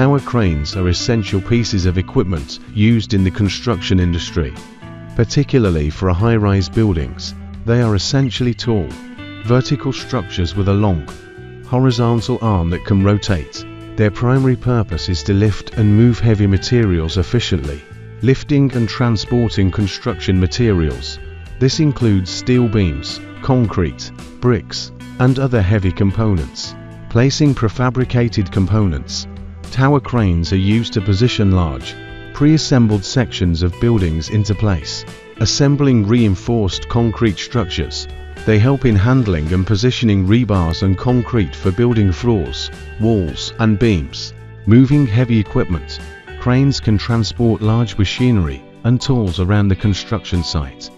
Tower cranes are essential pieces of equipment used in the construction industry. Particularly for high-rise buildings, they are essentially tall, vertical structures with a long, horizontal arm that can rotate. Their primary purpose is to lift and move heavy materials efficiently, lifting and transporting construction materials. This includes steel beams, concrete, bricks, and other heavy components. Placing prefabricated components. Tower cranes are used to position large, pre-assembled sections of buildings into place. Assembling reinforced concrete structures. They help in handling and positioning rebars and concrete for building floors, walls, and beams. Moving heavy equipment. Cranes can transport large machinery and tools around the construction site.